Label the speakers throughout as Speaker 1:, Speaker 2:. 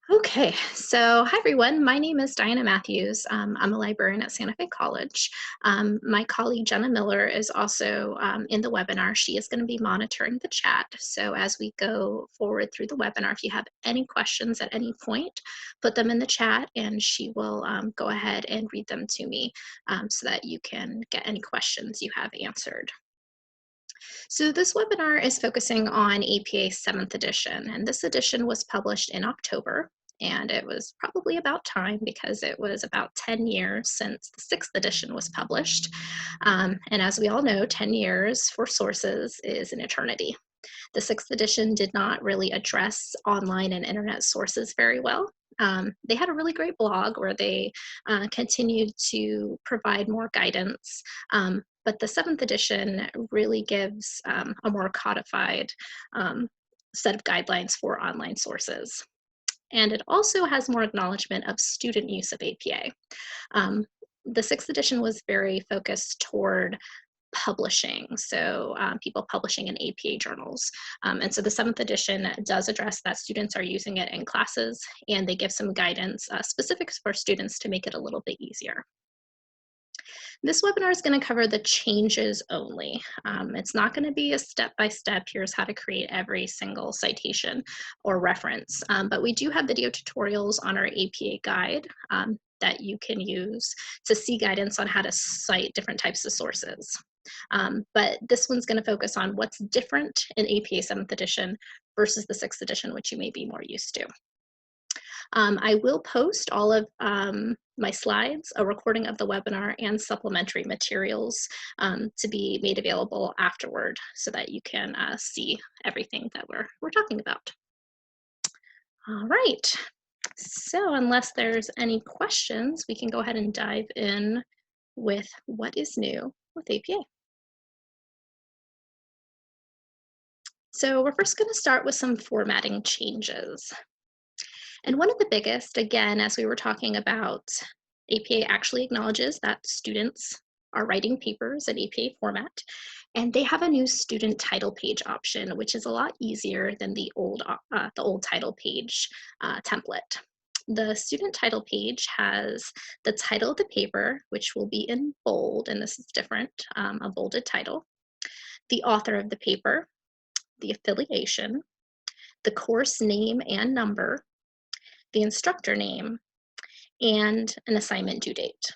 Speaker 1: Okay, so hi everyone. My name is Diana Matthews. I'm a librarian at Santa Fe College. My colleague Jenna Miller is also in the webinar. She is going to be monitoring the chat. So as we go forward through the webinar, if you have any questions at any point, put them in the chat and she will go ahead and read them to me so that you can get any questions you have answered. So this webinar is focusing on APA 7th edition, and this edition was published in October, and it was probably about time because it was about 10 years since the 6th edition was published. And as we all know, 10 years for sources is an eternity. The 6th edition did not really address online and internet sources very well. They had a really great blog where they continued to provide more guidance, but the 7th edition really gives a more codified set of guidelines for online sources. And it also has more acknowledgement of student use of APA. The 6th edition was very focused toward publishing, so people publishing in APA journals. And so the 7th edition does address that students are using it in classes, and they give some guidance specifics for students to make it a little bit easier. This webinar is going to cover the changes only. It's not going to be a step-by-step, here's how to create every single citation or reference, but we do have video tutorials on our APA guide that you can use to see guidance on how to cite different types of sources. But this one's going to focus on what's different in APA 7th edition versus the 6th edition, which you may be more used to. I will post all of my slides, a recording of the webinar, and supplementary materials to be made available afterward so that you can see everything that we're talking about. All right, so unless there's any questions, we can go ahead and dive in with what is new with APA. So we're first going to start with some formatting changes. And one of the biggest, again, as we were talking about, APA actually acknowledges that students are writing papers in APA format, and they have a new student title page option, which is a lot easier than the old title page template. The student title page has the title of the paper, which will be in bold, and this is different, a bolded title, the author of the paper, the affiliation, the course name and number, the instructor name, and an assignment due date.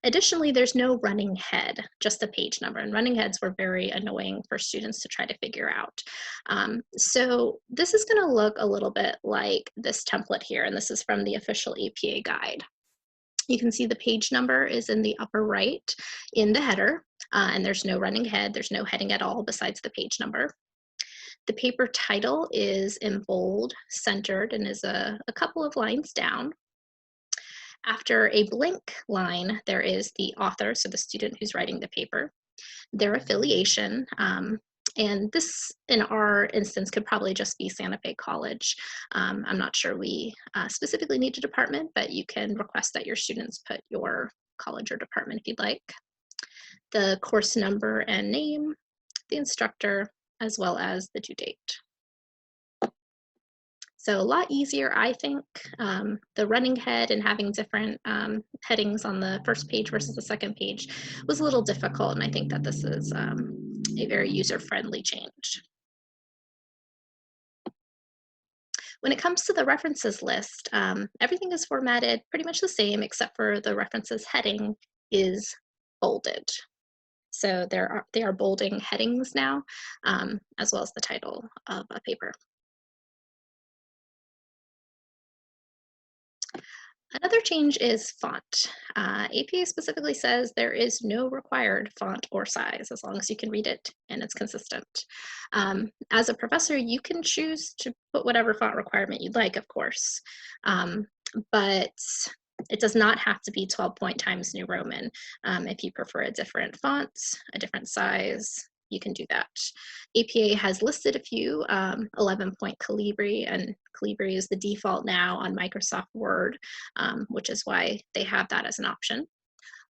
Speaker 1: Additionally, there's no running head, just the page number, and running heads were very annoying for students to try to figure out. So this is going to look a little bit like this template here, and this is from the official APA guide. You can see the page number is in the upper right in the header, and there's no running head, there's no heading at all besides the page number. The paper title is in bold, centered, and is a couple of lines down. After a blank line, there is the author, so the student who's writing the paper, their affiliation, and this, in our instance, could probably just be Santa Fe College. I'm not sure we specifically need a department, but you can request that your students put your college or department if you'd like. The course number and name, the instructor, as well as the due date. So a lot easier, I think. The running head and having different headings on the first page versus the second page was a little difficult, and I think that this is a very user-friendly change. When it comes to the references list, everything is formatted pretty much the same except for the references heading is bolded. So they are bolding headings now, as well as the title of a paper. Another change is font. APA specifically says there is no required font or size as long as you can read it and it's consistent. As a professor, you can choose to put whatever font requirement you'd like, of course, but it does not have to be 12-point Times New Roman. If you prefer a different font, a different size, you can do that. APA has listed a few, 11-point Calibri, and Calibri is the default now on Microsoft Word, which is why they have that as an option.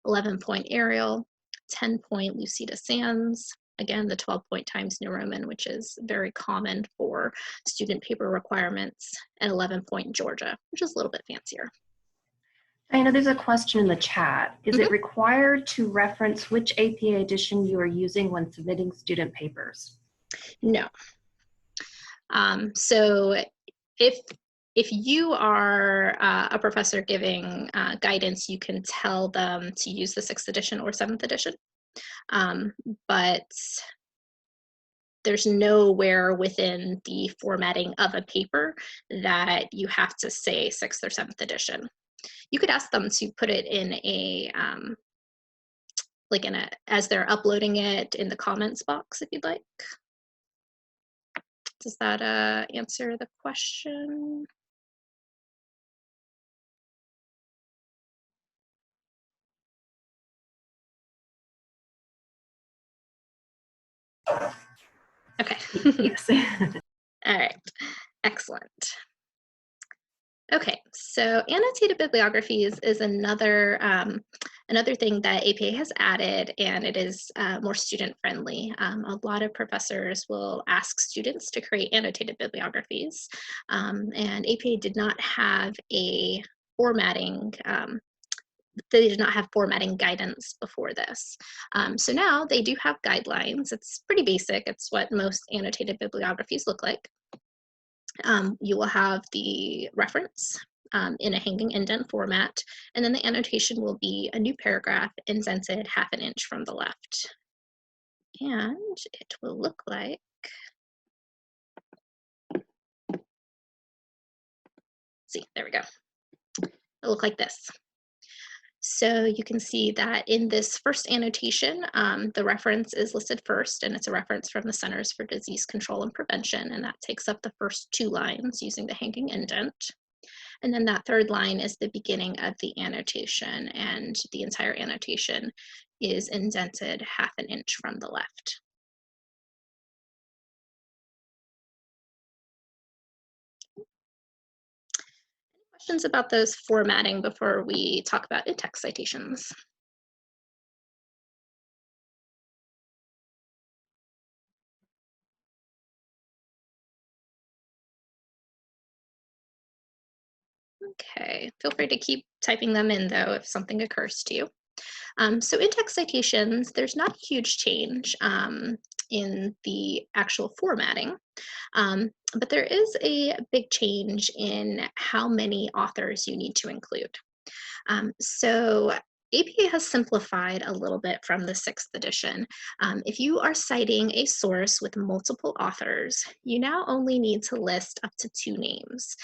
Speaker 1: 11-point Arial, 10-point Lucida Sans, again, the 12-point Times New Roman, which is very common for student paper requirements, and 11-point Georgia, which is a little bit fancier.
Speaker 2: I know there's a question in the chat. Is it
Speaker 1: Mhm.
Speaker 2: required to reference which APA edition you are using when submitting student papers?
Speaker 1: No. So if you are a professor giving guidance, you can tell them to use the 6th edition or 7th edition. But there's nowhere within the formatting of a paper that you have to say 6th or 7th edition. You could ask them to put it in a as they're uploading it in the comments box if you'd like. Does that answer the question? Okay.
Speaker 2: Yes.
Speaker 1: All right. Excellent. Okay, so annotated bibliographies is another thing that APA has added, and it is more student friendly. A lot of professors will ask students to create annotated bibliographies, and APA did not have a formatting. They did not have formatting guidance before this. So now they do have guidelines. It's pretty basic. It's what most annotated bibliographies look like. You will have the reference in a hanging indent format, and then the annotation will be a new paragraph indented 1/2 inch from the left. And it will look like, see, there we go. It'll look like this. So you can see that in this first annotation, the reference is listed first, and it's a reference from the Centers for Disease Control and Prevention, and that takes up the first 2 lines using the hanging indent. And then that 3rd line is the beginning of the annotation, and the entire annotation is indented 1/2 inch from the left. Any questions about those formatting before we talk about in-text citations? Okay, feel free to keep typing them in though if something occurs to you. So in-text citations, there's not a huge change in the actual formatting, but there is a big change in how many authors you need to include. So APA has simplified a little bit from the 6th edition. If you are citing a source with multiple authors, you now only need to list up to 2 names.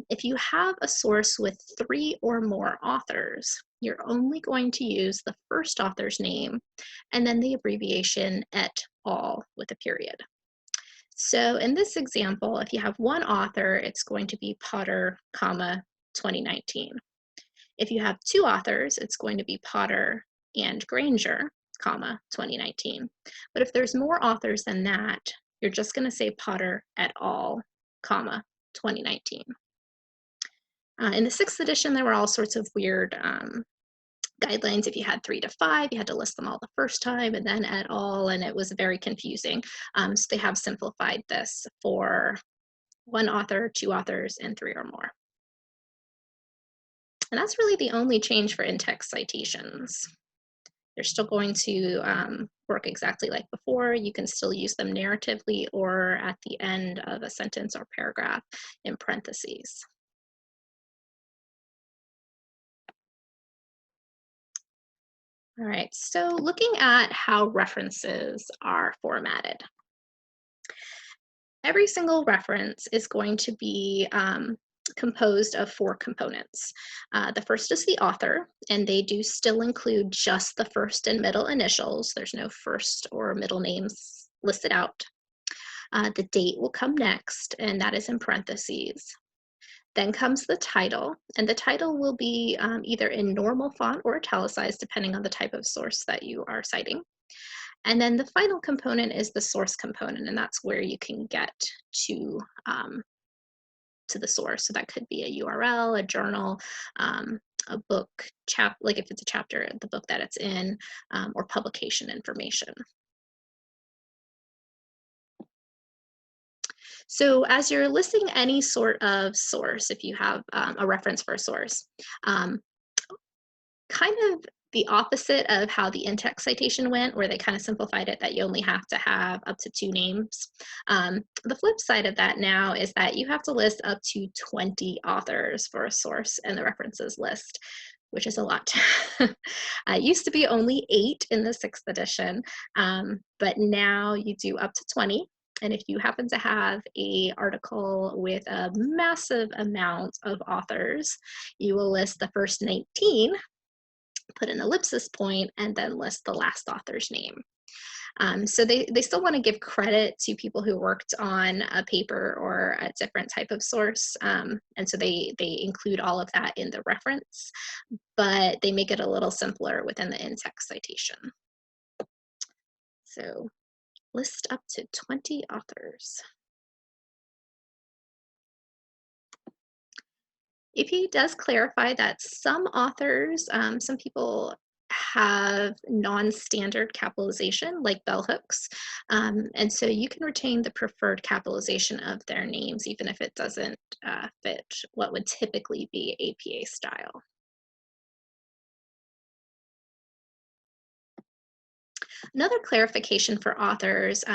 Speaker 1: If you have a source with 3 or more authors, you're only going to use the first author's name and then the abbreviation et al. With a period. So in this example, if you have one author, it's going to be Potter, comma, 2019. If you have 2 authors, it's going to be Potter and Granger, comma, 2019. But if there's more authors than that, you're just going to say Potter et al., comma, 2019. In the 6th edition, there were all sorts of weird guidelines. If you had 3 to 5, you had to list them all the first time and then et al., and it was very confusing. So they have simplified this for 1 author, 2 authors, and 3 or more. And that's really the only change for in-text citations. They're still going to work exactly like before. You can still use them narratively or at the end of a sentence or paragraph in parentheses. All right, so looking at how references are formatted. Every single reference is going to be composed of 4 components. The first is the author, and they do still include just the first and middle initials. There's no first or middle names listed out. The date will come next, and that is in parentheses. Then comes the title, and the title will be either in normal font or italicized, depending on the type of source that you are citing. And then the final component is the source component, and that's where you can get to the source. So that could be a URL, a journal, a book, like if it's a chapter, the book that it's in, or publication information. So as you're listing any sort of source, if you have a reference for a source, um, kind of the opposite of how the in-text citation went, where they kind of simplified it that you only have to have up to 2 names. The flip side of that now is that you have to list up to 20 authors for a source in the references list, which is a lot. It used to be only 8 in the 6th edition, but now you do up to 20. And if you happen to have a article with a massive amount of authors, you will list the first 19, put an ellipsis point, and then list the last author's name. So they still want to give credit to people who worked on a paper or a different type of source. And so they include all of that in the reference, but they make it a little simpler within the in-text citation. So list up to 20 authors. AP does clarify that some authors, some people have non-standard capitalization like bell hooks. And so you can retain the preferred capitalization of their names, even if it doesn't fit what would typically be APA style. Another clarification for authors,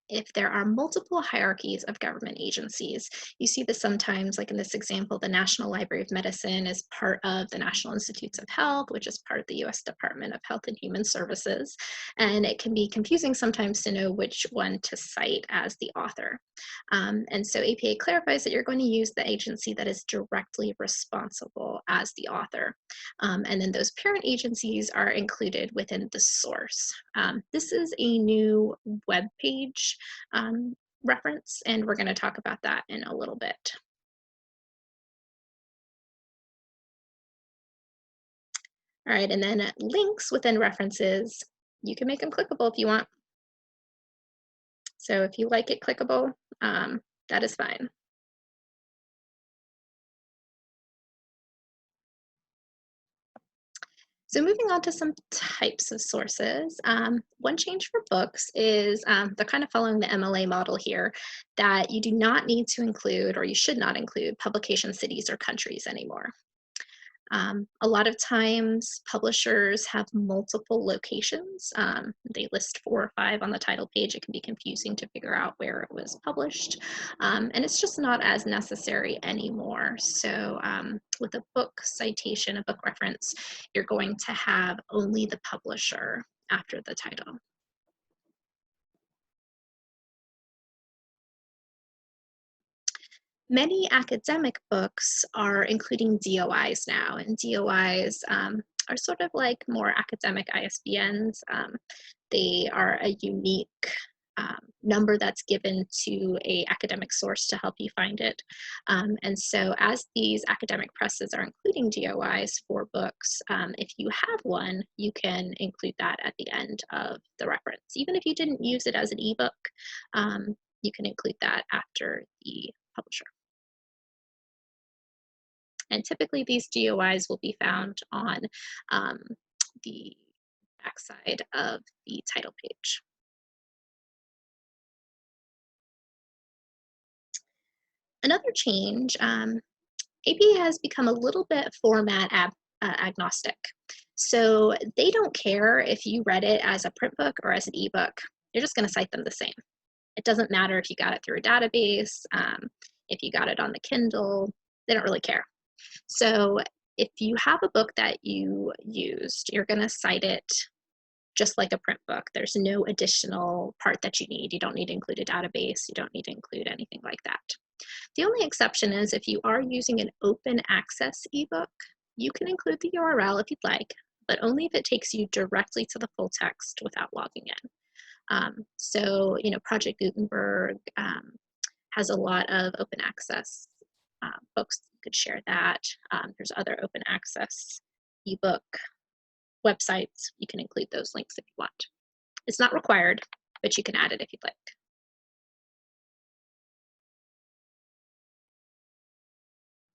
Speaker 1: if there are multiple hierarchies of government agencies, you see this sometimes, like in this example, the National Library of Medicine is part of the National Institutes of Health, which is part of the US Department of Health and Human Services. And it can be confusing sometimes to know which one to cite as the author. And so APA clarifies that you're going to use the agency that is directly responsible as the author. And then those parent agencies are included within the source. This is a new web page reference, and we're going to talk about that in a little bit. All right, and then links within references, you can make them clickable if you want. So if you like it clickable, that is fine. So moving on to some types of sources, one change for books is they're kind of following the MLA model here, that you do not need to include, or you should not include, publication cities or countries anymore. A lot of times publishers have multiple locations. They list 4 or 5 on the title page. It can be confusing to figure out where it was published. And it's just not as necessary anymore. So with a book citation, a book reference, you're going to have only the publisher after the title. Many academic books are including DOIs now, and DOIs are sort of like more academic ISBNs. They are a unique number that's given to a academic source to help you find it. And so as these academic presses are including DOIs for books, if you have one, you can include that at the end of the reference. Even if you didn't use it as an ebook, you can include that after the publisher. And typically these GOIs will be found on the backside of the title page. Another change, AP has become a little bit format agnostic. So they don't care if you read it as a print book or as an ebook. You're just going to cite them the same. It doesn't matter if you got it through a database, if you got it on the Kindle, they don't really care. So if you have a book that you used, you're going to cite it just like a print book. There's no additional part that you need. You don't need to include a database. You don't need to include anything like that. The only exception is if you are using an open access ebook, you can include the URL if you'd like, but only if it takes you directly to the full text without logging in. So, Project Gutenberg has a lot of open access books. You could share that. There's other open access ebook websites. You can include those links if you want. It's not required, but you can add it if you'd like.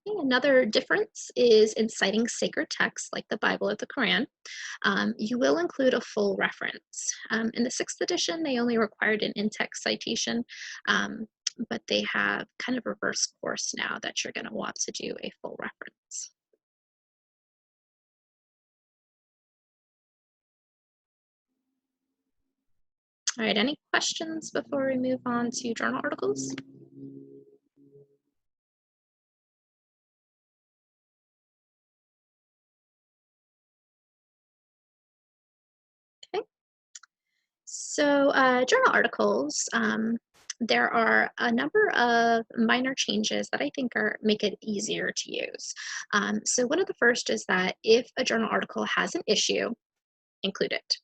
Speaker 1: Another difference is in citing sacred texts like the Bible or the Quran. You will include a full reference. In the 6th edition, they only required an in-text citation, but they have kind of reverse course now that you're going to want to do a full reference. All right, any questions before we move on to journal articles? Okay, so journal articles, there are a number of minor changes that I think make it easier to use. So one of the first is that if a journal article has an issue, include it.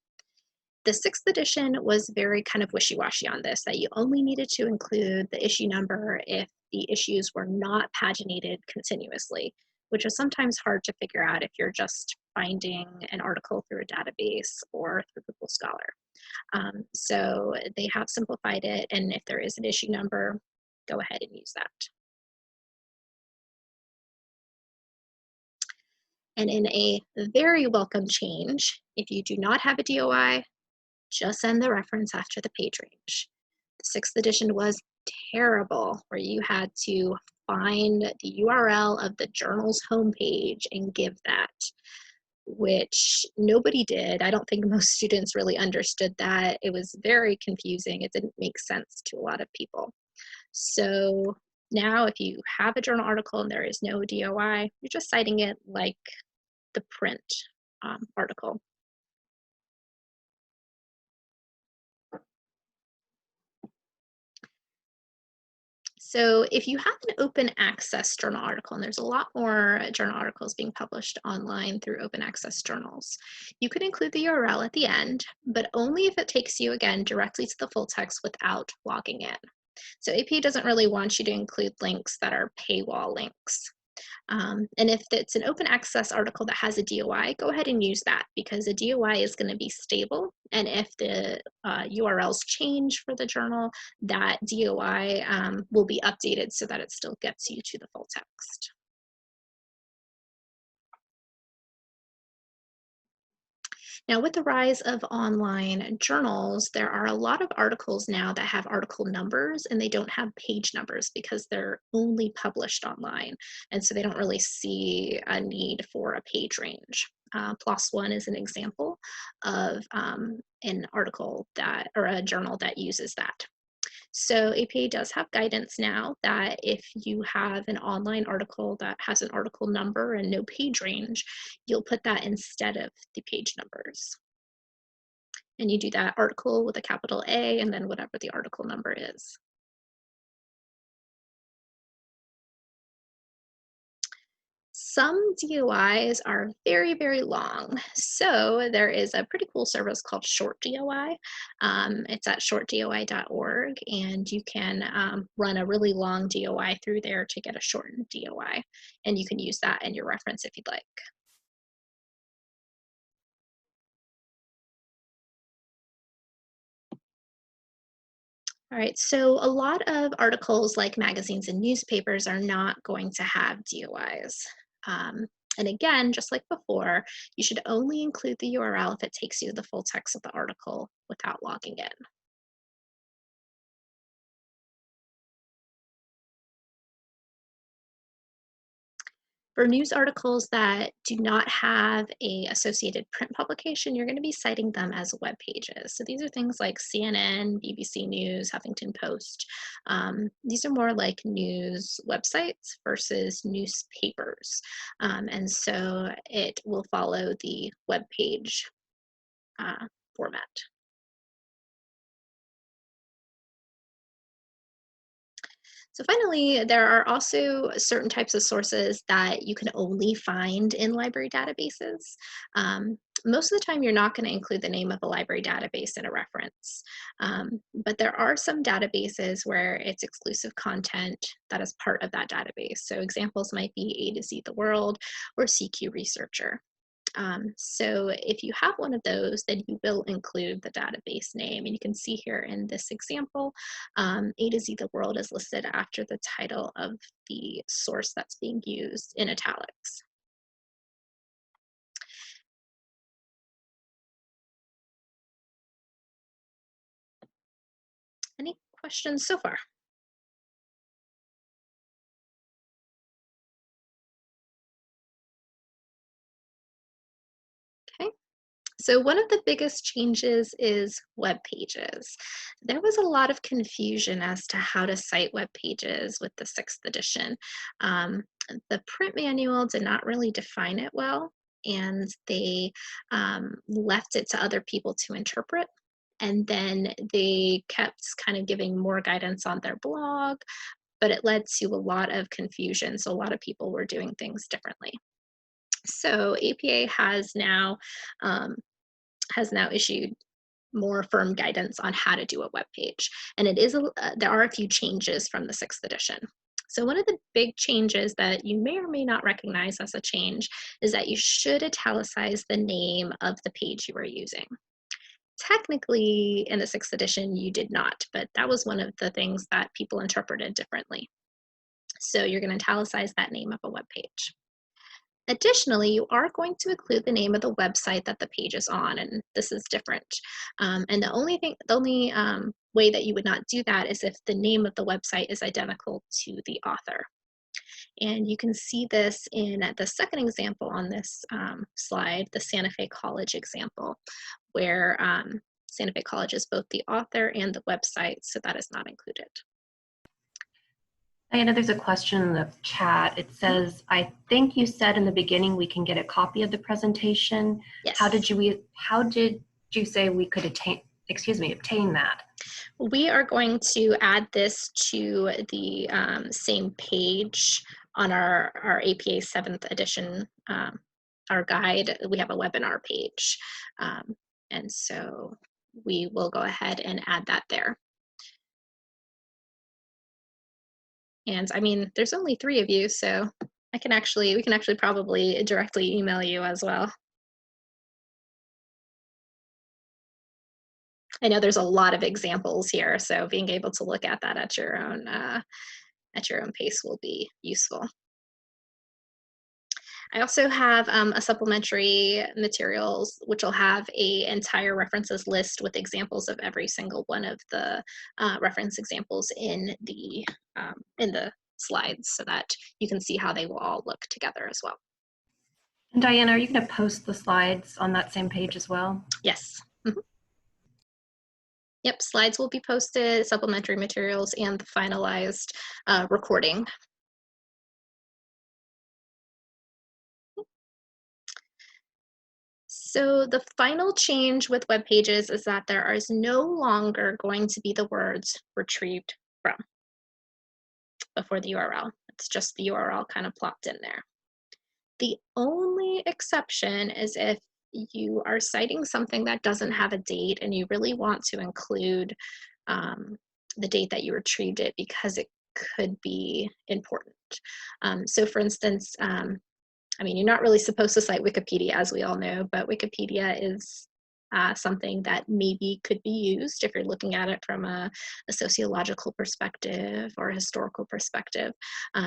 Speaker 1: The sixth edition was very kind of wishy-washy on this, that you only needed to include the issue number if the issues were not paginated continuously, which was sometimes hard to figure out if you're just finding an article through a database or through Google Scholar. So they have simplified it, and if there is an issue number, go ahead and use that. And in a very welcome change, if you do not have a DOI, just send the reference after the page range. The sixth edition was terrible, where you had to find the URL of the journal's homepage and give that, which nobody did. I don't think most students really understood that. It was very confusing. It didn't make sense to a lot of people. So now, if you have a journal article and there is no DOI, you're just citing it like the print article. So if you have an open access journal article, and there's a lot more journal articles being published online through open access journals, you could include the URL at the end, but only if it takes you, again, directly to the full text without logging in. So AP doesn't really want you to include links that are paywall links. And if it's an open access article that has a DOI, go ahead and use that, because a DOI is going to be stable. And if the URLs change for the journal, that DOI will be updated so that it still gets you to the full text. Now, with the rise of online journals, there are a lot of articles now that have article numbers and they don't have page numbers because they're only published online. And so they don't really see a need for a page range. PLOS One is an example of an article that, or a journal that uses that. So APA does have guidance now that if you have an online article that has an article number and no page range, you'll put that instead of the page numbers. And you do that article with a capital A and then whatever the article number is. Some DOIs are very, very long. So there is a pretty cool service called Short DOI. It's at shortdoi.org, and you can run a really long DOI through there to get a shortened DOI. And you can use that in your reference if you'd like. All right, so a lot of articles like magazines and newspapers are not going to have DOIs. Um, and again, just like before, you should only include the URL if it takes you to the full text of the article without logging in. For news articles that do not have a associated print publication, you're going to be citing them as web pages. So these are things like CNN, BBC News, Huffington Post. These are more like news websites versus newspapers. And so it will follow the web page format. So finally, there are also certain types of sources that you can only find in library databases. Most of the time, you're not going to include the name of a library database in a reference. But there are some databases where it's exclusive content that is part of that database. So examples might be A to Z The World or CQ Researcher. So if you have one of those, then you will include the database name. And you can see here in this example, A to Z The World is listed after the title of the source that's being used in italics. Any questions so far? So, one of the biggest changes is web pages. There was a lot of confusion as to how to cite web pages with the sixth edition. Um, the print manual did not really define it well, and they left it to other people to interpret. And then they kept kind of giving more guidance on their blog, but it led to a lot of confusion. So, a lot of people were doing things differently. So, APA um, has now issued more firm guidance on how to do a web page. And there are a few changes from the sixth edition. So one of the big changes that you may or may not recognize as a change is that you should italicize the name of the page you are using. Technically, in the sixth edition, you did not, but that was one of the things that people interpreted differently. So you're going to italicize that name of a web page. Additionally, you are going to include the name of the website that the page is on, and this is different. And the only way that you would not do that is if the name of the website is identical to the author. And you can see this in the second example on this slide, the Santa Fe College example, where Santa Fe College is both the author and the website, so that is not included.
Speaker 2: Diana, there's a question in the chat. It says, I think you said in the beginning we can get a copy of the presentation.
Speaker 1: Yes.
Speaker 2: How did you say we could obtain that?
Speaker 1: We are going to add this to the same page on our APA 7th edition, our guide. We have a webinar page. And so we will go ahead and add that there. And I mean, there's only 3 of you, so we can actually probably directly email you as well. I know there's a lot of examples here, so being able to look at that at your own pace will be useful. I also have a supplementary materials, which will have a entire references list with examples of every single one of the reference examples in the slides, so that you can see how they will all look together as well.
Speaker 2: And Diana, are you going to post the slides on that same page as well?
Speaker 1: Yes. Mm-hmm. Yep, slides will be posted, supplementary materials, and the finalized recording. So the final change with web pages is that there is no longer going to be the words retrieved from before the URL. It's just the URL kind of plopped in there. The only exception is if you are citing something that doesn't have a date and you really want to include the date that you retrieved it because it could be important. So for instance, I mean, you're not really supposed to cite Wikipedia, as we all know, but Wikipedia is something that maybe could be used if you're looking at it from a sociological perspective or a historical perspective.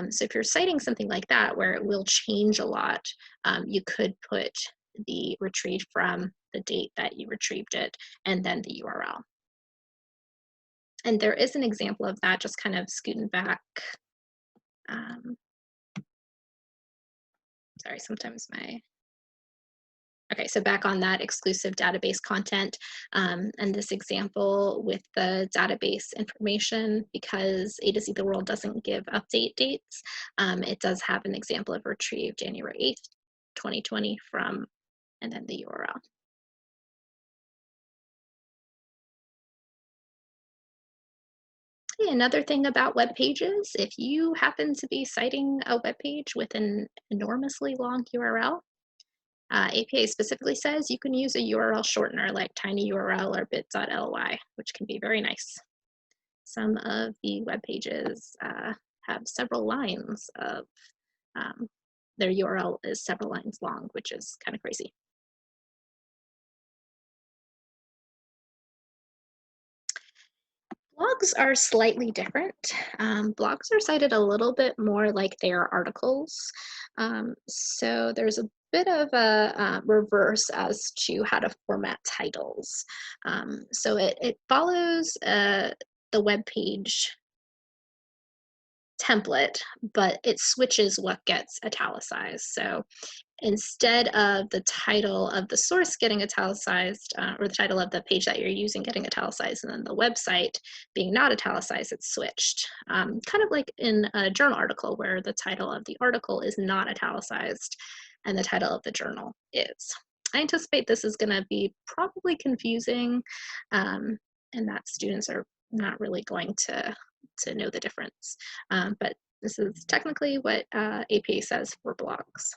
Speaker 1: So if you're citing something like that where it will change a lot, you could put the retrieved from the date that you retrieved it and then the URL. And there is an example of that, just kind of scooting back. Sorry, sometimes okay, so back on that exclusive database content, and this example with the database information, because A to Z the World doesn't give update dates, it does have an example of retrieved January 8th, 2020 from, and then the URL. Another thing about web pages, if you happen to be citing a web page with an enormously long URL, APA specifically says you can use a URL shortener like tinyurl or bit.ly, which can be very nice. Some of the web pages have several lines of, their URL is several lines long, which is kind of crazy. Blogs are slightly different. Blogs are cited a little bit more like they are articles. So there's a bit of a reverse as to how to format titles. So it follows the web page template, but it switches what gets italicized. So instead of the title of the source getting italicized, or the title of the page that you're using getting italicized, and then the website being not italicized, it's switched. Kind of like in a journal article where the title of the article is not italicized and the title of the journal is. I anticipate this is going to be probably confusing, and that students are not really going to know the difference. But this is technically what APA says for blogs.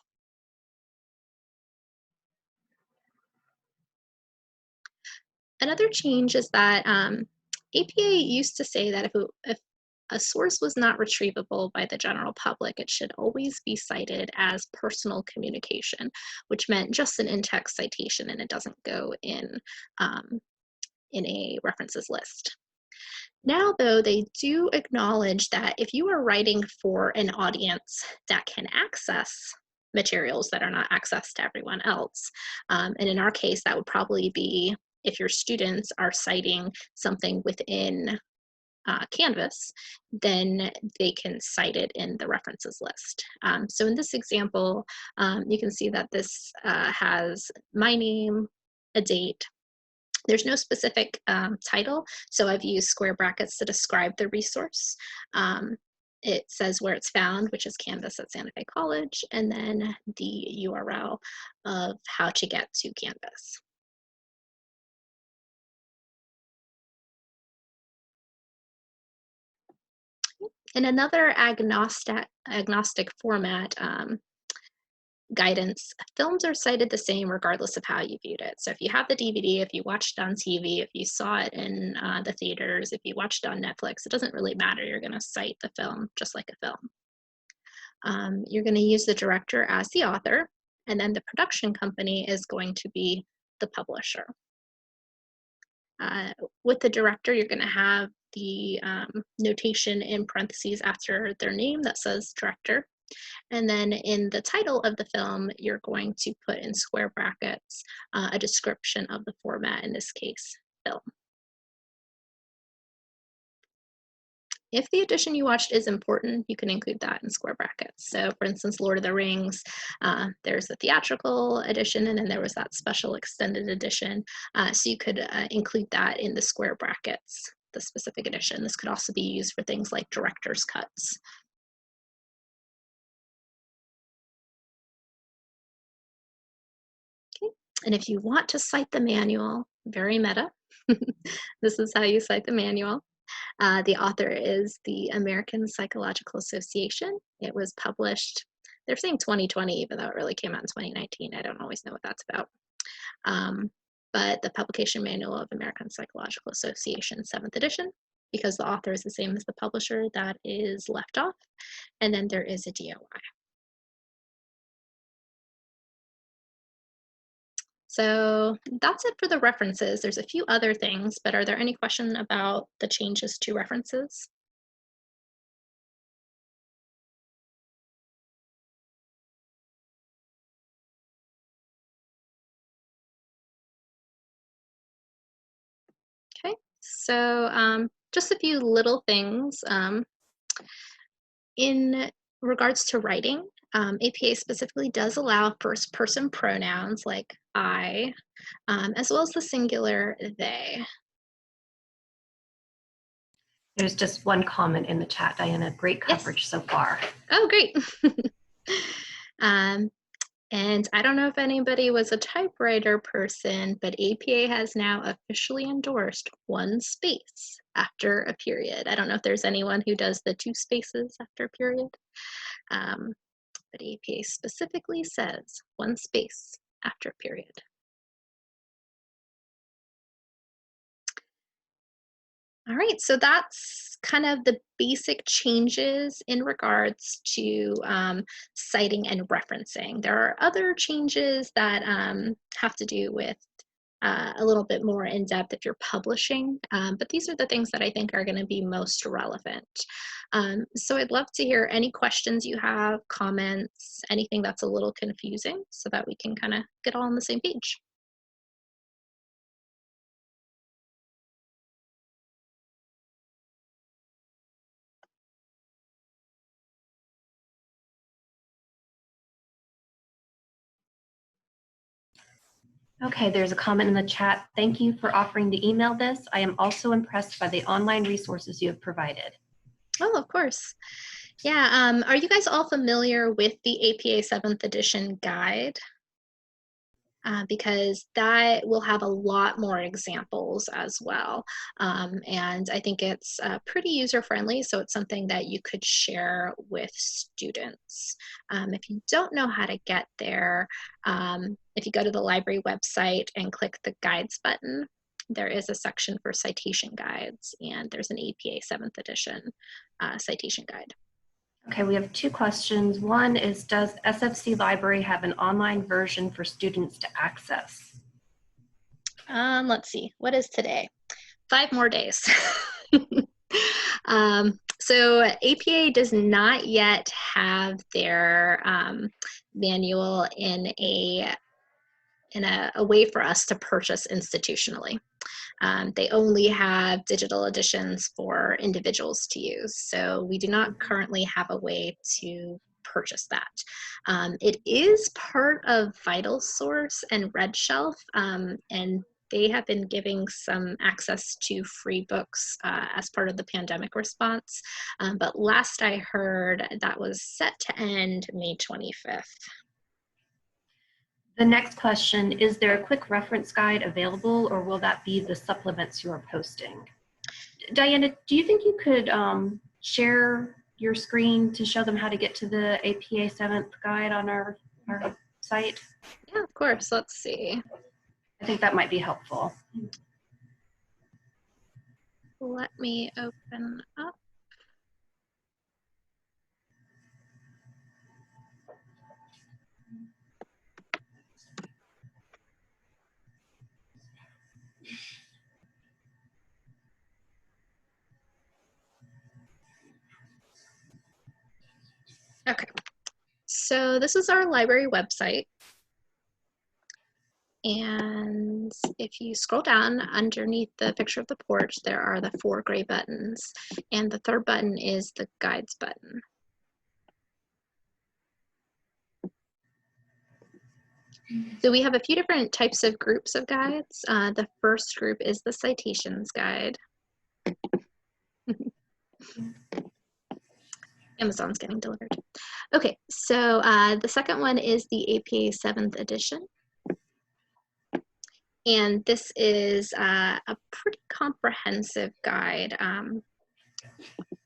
Speaker 1: Another change is that APA used to say that if a source was not retrievable by the general public, it should always be cited as personal communication, which meant just an in-text citation and it doesn't go um, in a references list. Now, though, they do acknowledge that if you are writing for an audience that can access materials that are not accessed to everyone else, and in our case, that would probably be if your students are citing something within Canvas, then they can cite it in the references list. So in this example, you can see that this has my name, a date. There's no specific title, so I've used square brackets to describe the resource. It says where it's found, which is Canvas at Santa Fe College, and then the URL of how to get to Canvas. In another agnostic format, guidance, films are cited the same regardless of how you viewed it. So if you have the DVD, if you watched it on TV, if you saw it in the theaters, if you watched it on Netflix, it doesn't really matter. You're going to cite the film just like a film. You're going to use the director as the author, and then the production company is going to be the publisher. With the director, you're going to have the notation in parentheses after their name that says director. And then in the title of the film, you're going to put in square brackets a description of the format, in this case, film. If the edition you watched is important, you can include that in square brackets. So for instance, Lord of the Rings, there's a theatrical edition, and then there was that special extended edition. So you could include that in the square brackets, the specific edition. This could also be used for things like director's cuts. Okay. And if you want to cite the manual, very meta, this is how you cite the manual. The author is the American Psychological Association. It was published, they're saying 2020, even though it really came out in 2019. I don't always know what that's about. But the Publication Manual of American Psychological Association, 7th edition, because the author is the same as the publisher, that is left off. And then there is a DOI. So that's it for the references. There's a few other things, but are there any questions about the changes to references? Okay, so just a few little things. In regards to writing, APA specifically does allow first person pronouns like I, as well as the singular they.
Speaker 2: There's just one comment in the chat, Diana. Great
Speaker 1: Yes.
Speaker 2: coverage so far.
Speaker 1: Oh, great. And I don't know if anybody was a typewriter person, but APA has now officially endorsed one space after a period. I don't know if there's anyone who does the two spaces after a period, but APA specifically says one space after a period. All right, so that's kind of the basic changes in regards to citing and referencing. There are other changes that have to do with a little bit more in depth if you're publishing, but these are the things that I think are going to be most relevant. So I'd love to hear any questions you have, comments, anything that's a little confusing so that we can kind of get all on the same page.
Speaker 2: Okay, there's a comment in the chat. Thank you for offering to email this. I am also impressed by the online resources you have provided.
Speaker 1: Oh, of course. Yeah, are you guys all familiar with the APA 7th edition guide? Because that will have a lot more examples as well. And I think it's pretty user-friendly, so it's something that you could share with students. If you don't know how to get there, if you go to the library website and click the guides button, there is a section for citation guides, and there's an APA 7th edition citation guide.
Speaker 2: Okay, we have two questions. One is, does SFC Library have an online version for students to access?
Speaker 1: Let's see, what is today? 5 more days. So APA does not yet have their manual in a way for us to purchase institutionally. They only have digital editions for individuals to use. So we do not currently have a way to purchase that. It is part of Vital Source and Red Shelf, and they have been giving some access to free books as part of the pandemic response. But last I heard, that was set to end May 25th.
Speaker 2: The next question, is there a quick reference guide available, or will that be the supplements you are posting? Diana, do you think you could share your screen to show them how to get to the APA 7th guide on our site?
Speaker 1: Yeah, of course. Let's see.
Speaker 2: I think that might be helpful.
Speaker 1: Let me open up. Okay, so this is our library website. And if you scroll down underneath the picture of the porch, there are the 4 gray buttons. And the third button is the guides button. So we have a few different types of groups of guides. The first group is the citations guide. Amazon's getting delivered. Okay, so the second one is the APA 7th edition. And this is a pretty comprehensive guide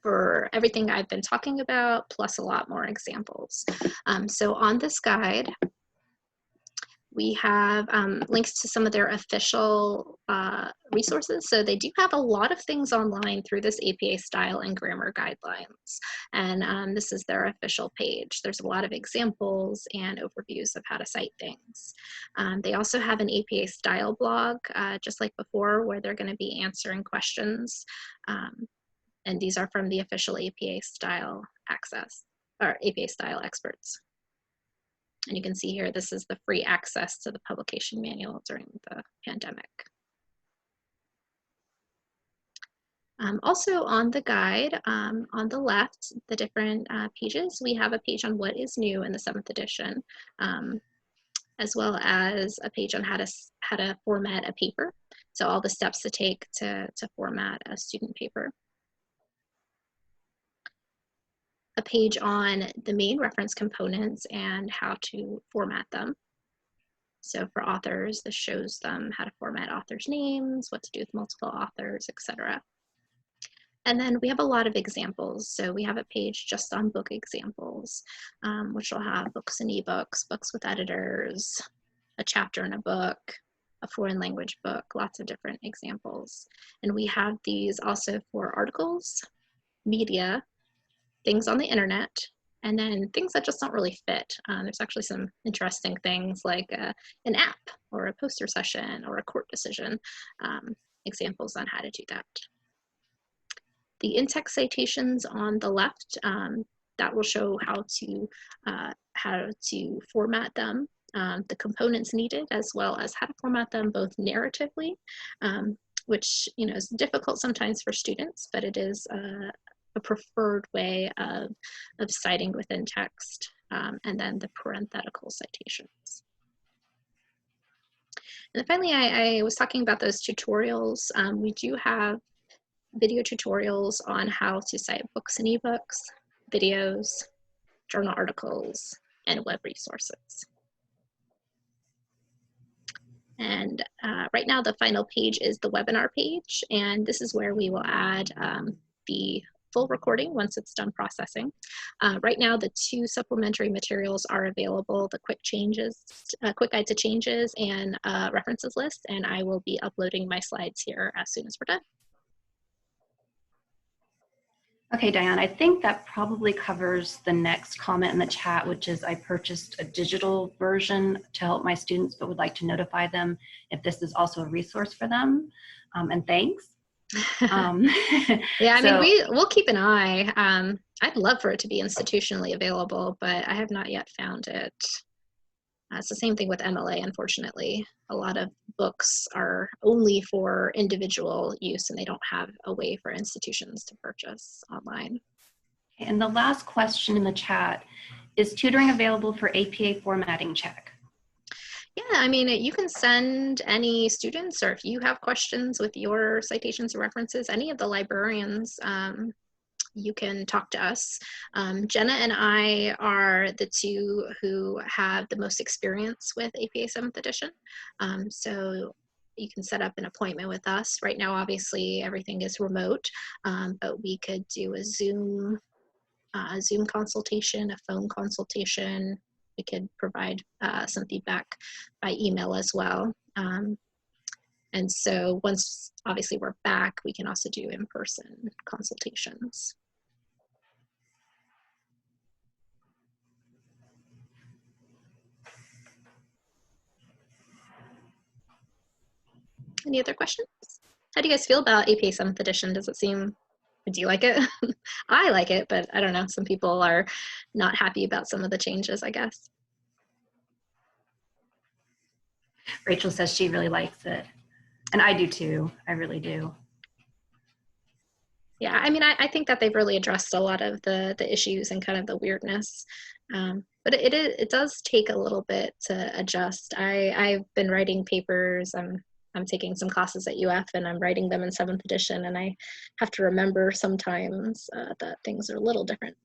Speaker 1: for everything I've been talking about, plus a lot more examples. So on this guide, we have links to some of their official resources. So they do have a lot of things online through this APA style and grammar guidelines. And this is their official page. There's a lot of examples and overviews of how to cite things. They also have an APA style blog, just like before, where they're going to be answering questions. And these are from the official APA style access, or APA style experts. And you can see here, this is the free access to the publication manual during the pandemic. Also on the guide, on the left, the different pages, we have a page on what is new in the 7th edition, as well as a page on how to format a paper. So all the steps to take to format a student paper. A page on the main reference components and how to format them. So for authors, this shows them how to format authors' names, what to do with multiple authors, etc. And then we have a lot of examples. So we have a page just on book examples, which will have books and ebooks, books with editors, a chapter in a book, a foreign language book, lots of different examples. And we have these also for articles, media, things on the internet, and then things that just don't really fit. There's actually some interesting things like an app or a poster session or a court decision, examples on how to do that. The in-text citations on the left, that will show how to format them, the components needed, as well as how to format them both narratively, which is difficult sometimes for students, but it is a preferred way of citing within text, and then the parenthetical citations. And then finally, I was talking about those tutorials. We do have video tutorials on how to cite books and ebooks, videos, journal articles, and web resources. And right now, the final page is the webinar page, and this is where we will add the full recording once it's done processing. Right now, the 2 supplementary materials are available, the quick guide to changes and references list, and I will be uploading my slides here as soon as we're done.
Speaker 2: Okay, Diane, I think that probably covers the next comment in the chat, which is I purchased a digital version to help my students, but would like to notify them if this is also a resource for them. And thanks.
Speaker 1: Yeah, I mean, we'll keep an eye. I'd love for it to be institutionally available, but I have not yet found it. It's the same thing with MLA, unfortunately. A lot of books are only for individual use and they don't have a way for institutions to purchase online.
Speaker 2: And the last question in the chat, is tutoring available for APA formatting check?
Speaker 1: Yeah, I mean, you can send any students, or if you have questions with your citations or references, any of the librarians, you can talk to us. Jenna and I are the 2 who have the most experience with APA 7th edition. So you can set up an appointment with us. Right now, obviously, everything is remote, but we could do a Zoom consultation, a phone consultation. We could provide some feedback by email as well. And so once, obviously, we're back, we can also do in-person consultations. Any other questions? How do you guys feel about APA 7th edition? Does it seem, do you like it? I like it, but I don't know. Some people are not happy about some of the changes, I guess.
Speaker 2: Rachel says she really likes it. And I do too. I really do.
Speaker 1: Yeah, I mean, I think that they've really addressed a lot of the issues and kind of the weirdness. But it does take a little bit to adjust. I've been writing papers. I'm taking some classes at UF and I'm writing them in 7th edition, and I have to remember sometimes that things are a little different.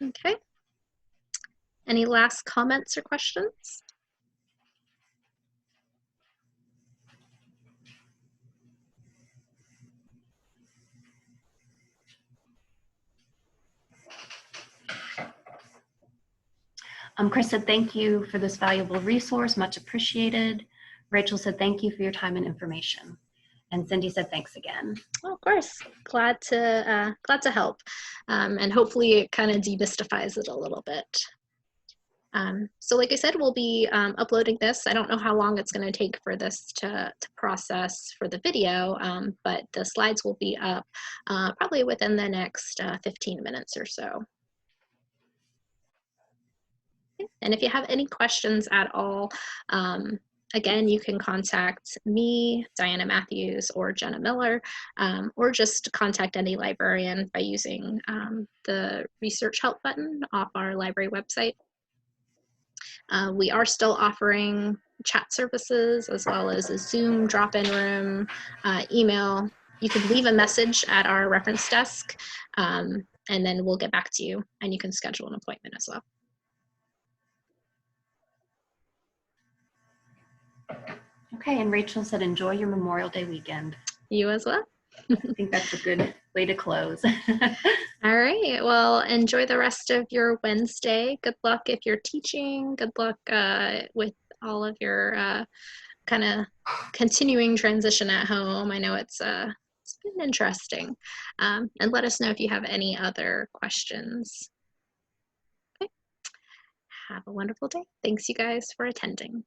Speaker 1: Okay. Any last comments or questions?
Speaker 2: Chris said, thank you for this valuable resource, much appreciated. Rachel said, thank you for your time and information. And Cindy said, thanks again.
Speaker 1: Oh, of course, glad to help. And hopefully it kind of demystifies it a little bit. So like I said, we'll be uploading this. I don't know how long it's going to take for this to process for the video, but the slides will be up probably within the next 15 minutes or so. And if you have any questions at all, again, you can contact me, Diana Matthews, or Jenna Miller, or just contact any librarian by using the research help button off our library website. We are still offering chat services as well as a Zoom drop-in room, email. You can leave a message at our reference desk, and then we'll get back to you, and you can schedule an appointment as well.
Speaker 2: Okay, and Rachel said, enjoy your Memorial Day weekend.
Speaker 1: You as well.
Speaker 2: I think that's a good way to close.
Speaker 1: All right, well, enjoy the rest of your Wednesday. Good luck if you're teaching. Good luck with all of your kind of continuing transition at home. I know it's been interesting. And let us know if you have any other questions. Okay. Have a wonderful day. Thanks you guys for attending.